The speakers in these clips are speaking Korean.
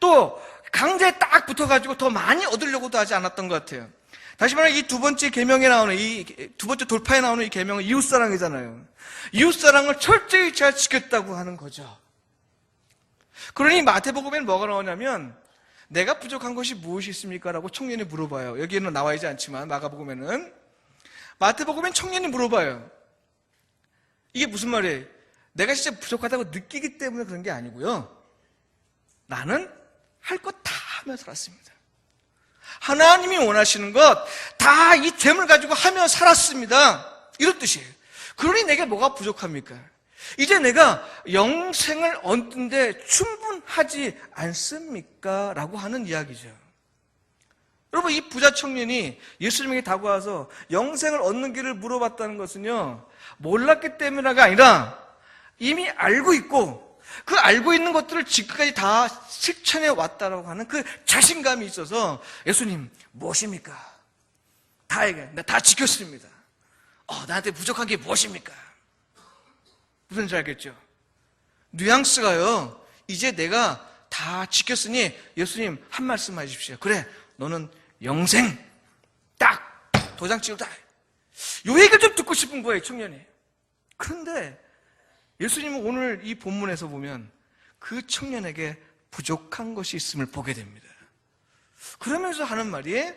또 강제에 딱 붙어가지고 더 많이 얻으려고도 하지 않았던 것 같아요. 다시 말해 이 두 번째 계명에 나오는 이 두 번째 돌파에 나오는 이 계명은 이웃사랑이잖아요. 이웃사랑을 철저히 잘 지켰다고 하는 거죠. 그러니 마태복음에는 뭐가 나오냐면 내가 부족한 것이 무엇이 있습니까? 라고 청년이 물어봐요. 여기에는 나와 있지 않지만 마태복음에는 청년이 물어봐요. 이게 무슨 말이에요? 내가 진짜 부족하다고 느끼기 때문에 그런 게 아니고요. 나는 할 것 다 하며 살았습니다. 하나님이 원하시는 것 다 이 됨을 가지고 하며 살았습니다. 이런 뜻이에요. 그러니 내게 뭐가 부족합니까? 이제 내가 영생을 얻는데 충분하지 않습니까? 라고 하는 이야기죠. 여러분, 이 부자 청년이 예수님에게 다가와서 영생을 얻는 길을 물어봤다는 것은요, 몰랐기 때문이가 아니라 이미 알고 있고 그 알고 있는 것들을 지금까지 다 실천해 왔다라고 하는 그 자신감이 있어서 예수님 무엇입니까? 다 얘기해. 나 다 지켰습니다. 나한테 부족한 게 무엇입니까? 무슨 줄 알겠죠? 뉘앙스가요, 이제 내가 다 지켰으니 예수님 한 말씀 해주십시오. 그래, 너는 영생 딱 도장 찍었다. 요 얘기를 좀 듣고 싶은 거예요, 청년이. 그런데 예수님은 오늘 이 본문에서 보면 그 청년에게 부족한 것이 있음을 보게 됩니다. 그러면서 하는 말이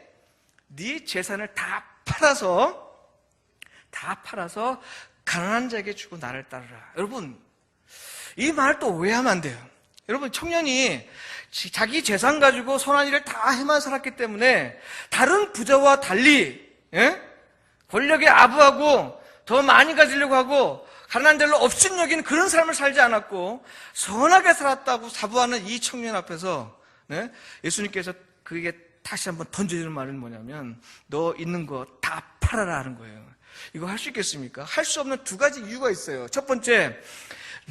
네 재산을 다 팔아서 가난한 자에게 주고 나를 따르라. 여러분, 이 말 또 오해하면 안 돼요. 여러분, 청년이 자기 재산 가지고 선한 일을 다 해만 살았기 때문에 다른 부자와 달리 권력에 아부하고 더 많이 가지려고 하고 가난한 자를 없인 여기는 그런 삶을 살지 않았고 선하게 살았다고 사부하는 이 청년 앞에서 예수님께서 그에게 다시 한번 던져주는 말은 뭐냐면 너 있는 거 다 팔아라 하는 거예요. 이거 할 수 있겠습니까? 할 수 없는 두 가지 이유가 있어요. 첫 번째,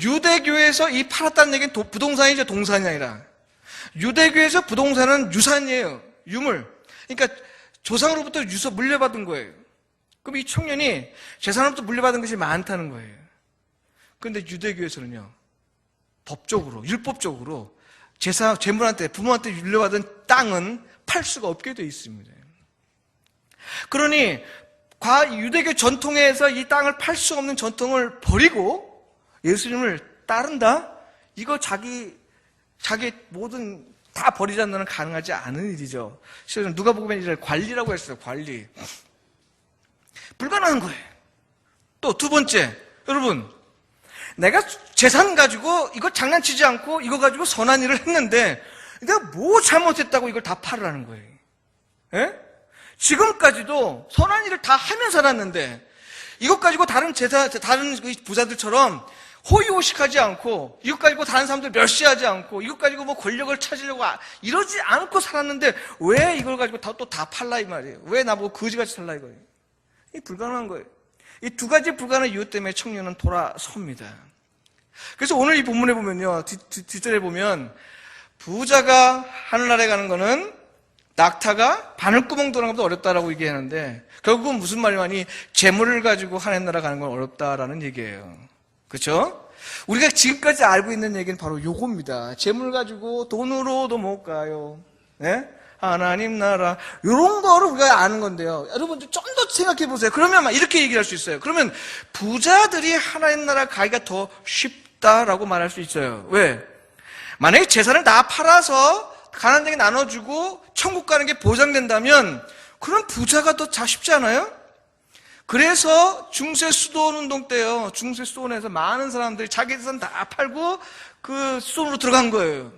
유대교에서 이 팔았다는 얘기는 부동산이죠. 동산이 아니라. 유대교에서 부동산은 유산이에요. 유물. 그러니까 조상으로부터 물려받은 거예요. 그럼 이 청년이 재산으로부터 물려받은 것이 많다는 거예요. 그런데 유대교에서는요, 법적으로, 율법적으로 재물한테, 부모한테 물려받은 땅은 팔 수가 없게 되어 있습니다. 그러니 유대교 전통에서 이 땅을 팔 수 없는 전통을 버리고 예수님을 따른다? 이거 자기 모든 다 버리자는 것은 가능하지 않은 일이죠. 실은 누가복음에 이제 관리라고 했어요. 관리. 불가능한 거예요. 또 두 번째, 여러분, 내가 재산 가지고 이거 장난치지 않고 이거 가지고 선한 일을 했는데 내가 뭐 잘못했다고 이걸 다 팔으라는 거예요. 예? 지금까지도 선한 일을 다 하며 살았는데 이것 가지고 다른 부자들처럼 호의호식하지 않고 이것 가지고 다른 사람들 멸시하지 않고 이것 가지고 뭐 권력을 찾으려고 이러지 않고 살았는데 왜 이걸 가지고 또 다 팔라 이 말이에요. 왜 나보고 거지같이 살라 이거예요. 이 불가능한 거예요. 이 두 가지 불가능한 이유 때문에 청년은 돌아섭니다. 그래서 오늘 이 본문에 보면요, 뒷절에 보면 부자가 하늘나라에 가는 거는 낙타가 바늘구멍 들어가는 것보다 어렵다라고 얘기하는데 결국은 무슨 말이냐니 재물을 가지고 하늘나라 가는 건 어렵다라는 얘기예요. 그렇죠? 우리가 지금까지 알고 있는 얘기는 바로 요겁니다. 재물 가지고 돈으로도 못 가요. 네? 하나님 나라 이런 거를 우리가 아는 건데요. 여러분 좀 더 생각해 보세요. 그러면 이렇게 얘기를 할 수 있어요. 그러면 부자들이 하나님 나라 가기가 더 쉽다라고 말할 수 있어요. 왜? 만약에 재산을 다 팔아서 가난한 자에게 나눠주고 천국 가는 게 보장된다면 그럼 부자가 더 쉽지 않아요? 그래서 중세 수도원 운동 때요. 중세 수도원에서 많은 사람들이 자기 재산 다 팔고 그 수도원으로 들어간 거예요.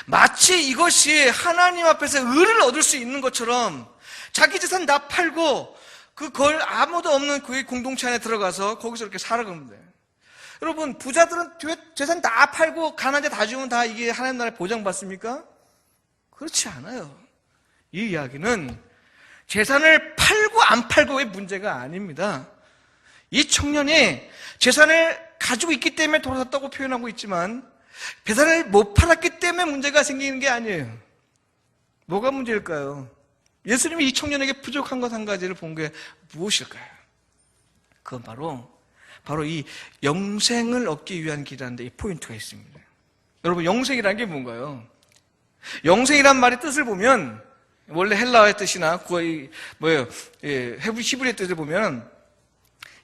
마치 이것이 하나님 앞에서 의를 얻을 수 있는 것처럼 자기 재산 다 팔고 그걸 아무도 없는 그 공동체 안에 들어가서 거기서 이렇게 살아가는 거예요. 여러분, 부자들은 재산 다 팔고 가난한 자 다 주면 다 이게 하나님 나라에 보장받습니까? 그렇지 않아요. 이 이야기는 재산을 팔고 안 팔고의 문제가 아닙니다. 이 청년이 재산을 가지고 있기 때문에 돌아섰다고 표현하고 있지만 재산을 못 팔았기 때문에 문제가 생기는 게 아니에요. 뭐가 문제일까요? 예수님이 이 청년에게 부족한 것 한 가지를 본 게 무엇일까요? 그건 바로 이 영생을 얻기 위한 길이라는데 이 포인트가 있습니다. 여러분, 영생이라는 게 뭔가요? 영생이란 말의 뜻을 보면 원래 헬라어의 뜻이나 거의 히브리의 뜻을 보면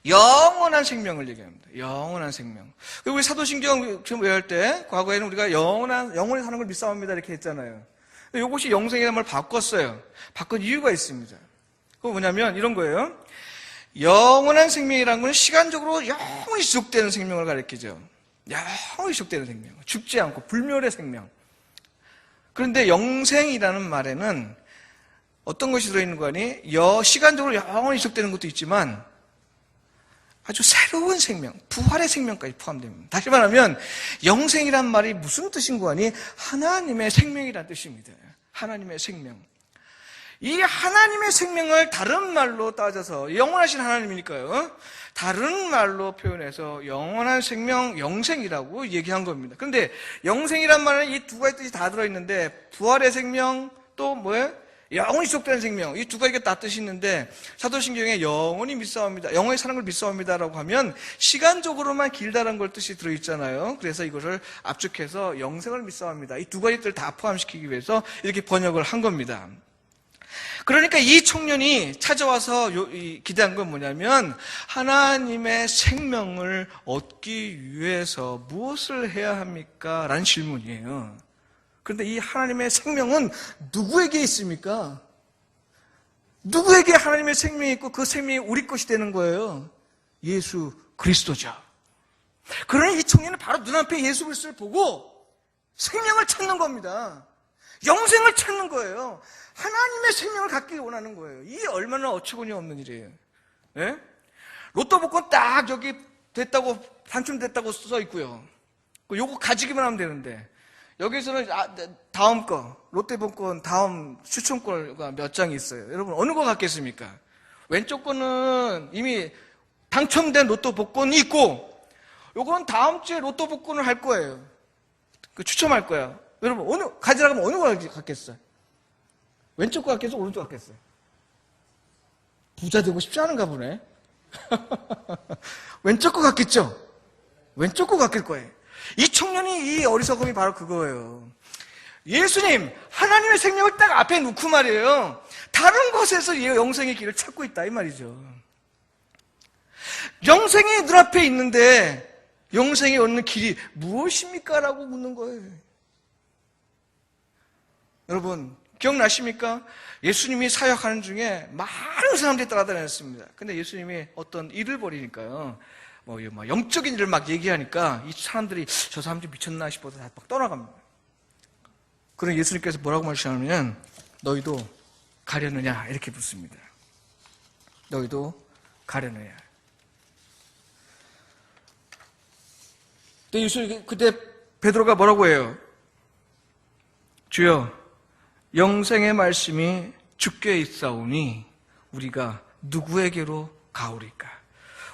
영원한 생명을 얘기합니다. 영원한 생명. 우리 사도신경 지금 외울 때 과거에는 우리가 영원히 사는 걸 믿사옵니다 이렇게 했잖아요. 이것이 영생이라는 말을 바꿨어요. 바꾼 이유가 있습니다. 그거 뭐냐면 이런 거예요. 영원한 생명이라는 건 시간적으로 영원히 지속되는 생명을 가리키죠. 영원히 지속되는 생명. 죽지 않고 불멸의 생명. 그런데 영생이라는 말에는 어떤 것이 들어있는 거 아니? 시간적으로 영원히 지속되는 것도 있지만 아주 새로운 생명, 부활의 생명까지 포함됩니다. 다시 말하면 영생이란 말이 무슨 뜻인 거 아니? 하나님의 생명이란 뜻입니다. 하나님의 생명. 이 하나님의 생명을 다른 말로 따져서 영원하신 하나님이니까요. 다른 말로 표현해서 영원한 생명, 영생이라고 얘기한 겁니다. 그런데 영생이란 말은 이 두 가지 뜻이 다 들어있는데 부활의 생명 또 뭐예요? 영원히 지속되는 생명. 이 두 가지가 다 뜻이 있는데 사도신경에 영원히 믿사옵니다. 영원히 사는 걸 믿사옵니다라고 하면 시간적으로만 길다는 걸 뜻이 들어있잖아요. 그래서 이것을 압축해서 영생을 믿사옵니다. 이 두 가지 뜻을 다 포함시키기 위해서 이렇게 번역을 한 겁니다. 그러니까 이 청년이 찾아와서 기대한 건 뭐냐면 하나님의 생명을 얻기 위해서 무엇을 해야 합니까? 라는 질문이에요. 그런데 이 하나님의 생명은 누구에게 있습니까? 누구에게 하나님의 생명이 있고 그 생명이 우리 것이 되는 거예요? 예수 그리스도죠. 그러니 이 청년은 바로 눈앞에 예수 그리스도를 보고 생명을 찾는 겁니다. 영생을 찾는 거예요. 하나님의 생명을 갖기를 원하는 거예요. 이게 얼마나 어처구니 없는 일이에요. 네? 로또 복권 딱 저기 됐다고 당첨됐다고 써 있고요. 요거 가지기만 하면 되는데 여기서는 다음 거 롯데 복권 다음 추천권가 몇 장이 있어요. 여러분 어느 거 갖겠습니까? 왼쪽 거는 이미 당첨된 로또 복권이 있고 요건 다음 주에 로또 복권을 할 거예요. 추첨할 거야. 여러분 가지라고 하면 어느 거 갖겠어요? 왼쪽 거 갖겠어요? 오른쪽 거 갖겠어요? 부자 되고 싶지 않은가 보네. 왼쪽 거 갖겠죠? 왼쪽 거 갖길 거예요. 이 청년이 이 어리석음이 바로 그거예요. 예수님, 하나님의 생명을 딱 앞에 놓고 말이에요. 다른 곳에서 영생의 길을 찾고 있다 이 말이죠. 영생이 눈앞에 있는데 영생에 얻는 길이 무엇입니까? 라고 묻는 거예요. 여러분 기억나십니까? 예수님이 사역하는 중에 많은 사람들이 따라다녔습니다. 근데 예수님이 어떤 일을 벌이니까요. 영적인 일을 막 얘기하니까 이 사람들이 저 사람 좀 미쳤나 싶어서 다 막 떠나갑니다. 그럼 예수님께서 뭐라고 말씀하시냐면 너희도 가려느냐 이렇게 묻습니다. 너희도 가려느냐. 그때 베드로가 뭐라고 해요? 주여 영생의 말씀이 주께 있사오니 우리가 누구에게로 가오리까?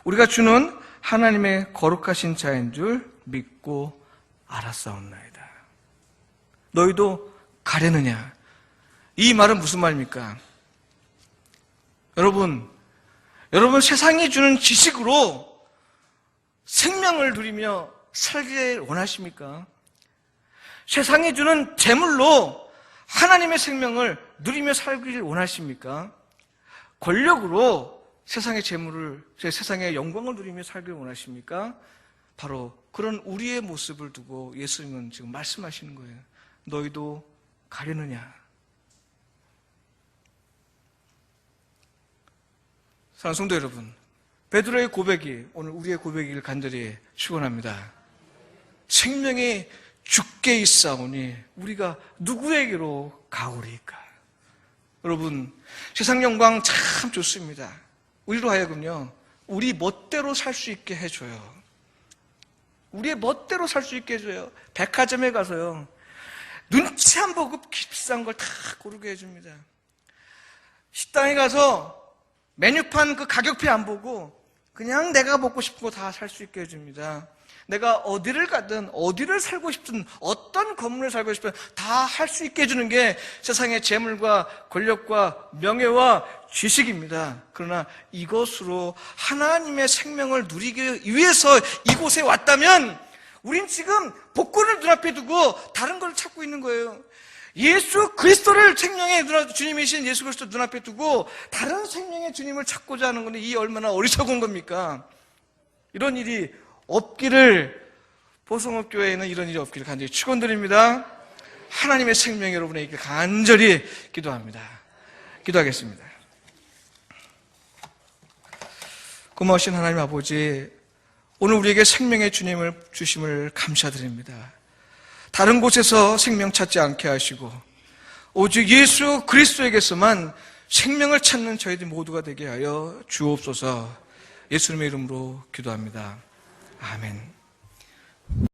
우리가 주는 하나님의 거룩하신 자인 줄 믿고 알았사옵나이다. 너희도 가려느냐? 이 말은 무슨 말입니까? 여러분 세상이 주는 지식으로 생명을 누리며 살기를 원하십니까? 세상이 주는 재물로 하나님의 생명을 누리며 살기를 원하십니까? 권력으로 세상의 재물을, 세상의 영광을 누리며 살기를 원하십니까? 바로 그런 우리의 모습을 두고 예수님은 지금 말씀하시는 거예요. 너희도 가려느냐? 사랑하는 성도 여러분, 베드로의 고백이 오늘 우리의 고백이길 간절히 축원합니다. 생명이 주께 있사오니 우리가 누구에게로 가오리까? 여러분 세상 영광 참 좋습니다. 우리로 하여금요 우리 멋대로 살 수 있게 해줘요. 우리의 멋대로 살 수 있게 해줘요. 백화점에 가서요 눈치 안 보고 비싼 걸 다 고르게 해줍니다. 식당에 가서 메뉴판 그 가격표 안 보고 그냥 내가 먹고 싶은 거 다 살 수 있게 해줍니다. 내가 어디를 가든 어디를 살고 싶든 어떤 건물에 살고 싶든 다 할 수 있게 해주는 게 세상의 재물과 권력과 명예와 지식입니다. 그러나 이것으로 하나님의 생명을 누리기 위해서 이곳에 왔다면 우린 지금 복권을 눈앞에 두고 다른 걸 찾고 있는 거예요. 예수 그리스도를 생명의 주님이신 예수 그리스도 눈앞에 두고 다른 생명의 주님을 찾고자 하는 건데 이 얼마나 어리석은 겁니까? 이런 일이 없기를, 보성업교회에는 이런 일이 없기를 간절히 축원드립니다. 하나님의 생명이 여러분에게 간절히 기도합니다. 기도하겠습니다. 고마우신 하나님 아버지, 오늘 우리에게 생명의 주님을 주심을 감사드립니다. 다른 곳에서 생명 찾지 않게 하시고 오직 예수 그리스도에게서만 생명을 찾는 저희들 모두가 되게 하여 주옵소서. 예수님의 이름으로 기도합니다. 아멘.